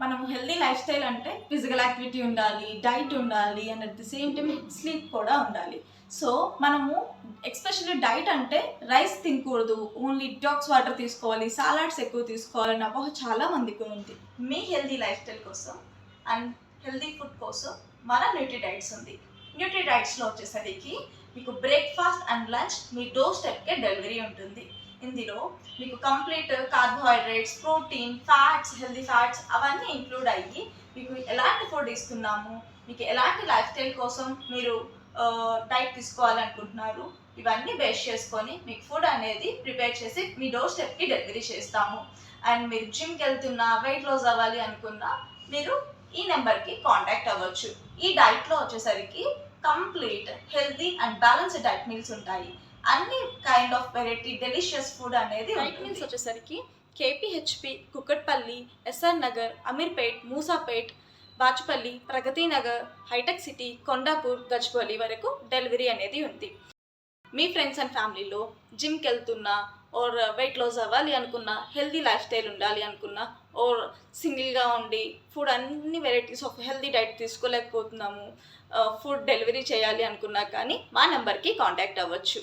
మనము healthy life style అంటే physical activity ఉండాలి, డైట్ ఉండాలి and at the same time sleep కూడా ఉండాలి. సో మనము ఎస్పెషల్లీ డైట్ అంటే రైస్ తినకూడదు, ఓన్లీ డిటాక్స్ వాటర్ తీసుకోవాలి, సాలాడ్స్ ఎక్కువ తీసుకోవాలని అపోహ చాలా మందికి ఉంది. మీ హెల్దీ లైఫ్ స్టైల్ కోసం అండ్ హెల్దీ ఫుడ్ కోసం మన న్యూట్రీ డైట్స్ ఉంది. న్యూట్రీ డైట్స్లో వచ్చేసరికి మీకు బ్రేక్ఫాస్ట్ అండ్ లంచ్ మీ డోర్ స్టెప్కే డెలివరీ ఉంటుంది. ఇందులో మీకు complete carbohydrates, protein, fats, healthy fats అవన్నీ ఇంక్లూడ్ అయ్యి మీకు ఎలాంటి ఫుడ్ ఇస్తున్నాము, మీకు ఎలాంటి లైఫ్ స్టైల్ కోసం మీరు డైట్ తీసుకోవాలనుకుంటున్నారు, ఇవన్నీ బేస్ చేసుకొని మీకు ఫుడ్ అనేది ప్రిపేర్ చేసి మీ డోర్ స్టెప్కి డెలివరీ చేస్తాము. అండ్ మీరు జిమ్కి వెళ్తున్నా, వెయిట్ లాస్ అవ్వాలి అనుకున్నా మీరు ఈ నెంబర్కి కాంటాక్ట్ అవ్వచ్చు. ఈ డైట్లో వచ్చేసరికి complete healthy and balanced diet meals ఉంటాయి. అన్ని kind of variety delicious food అనేది డైట్ మీల్స్ వచ్చేసరికి కేపీహెచ్పి, Kukatpally, SR Nagar, Ameerpet, Moosapet, Bachupally, Pragathi Nagar, hitech city, Kondapur, Gachibowli వరకు డెలివరీ అనేది ఉంది. మీ ఫ్రెండ్స్ అండ్ ఫ్యామిలీలో జిమ్కి వెళ్తున్నా, ఓర్ వెయిట్ లాస్ అవ్వాలి అనుకున్నా, హెల్దీ లైఫ్ స్టైల్ ఉండాలి అనుకున్నా, ఓర్ సింగిల్గా ఉండి ఫుడ్ అన్ని వెరైటీస్ ఆఫ్ హెల్దీ డైట్ తీసుకోలేకపోతున్నాము, ఫుడ్ డెలివరీ చేయాలి అనుకున్నా కానీ మా నెంబర్కి కాంటాక్ట్ అవ్వచ్చు.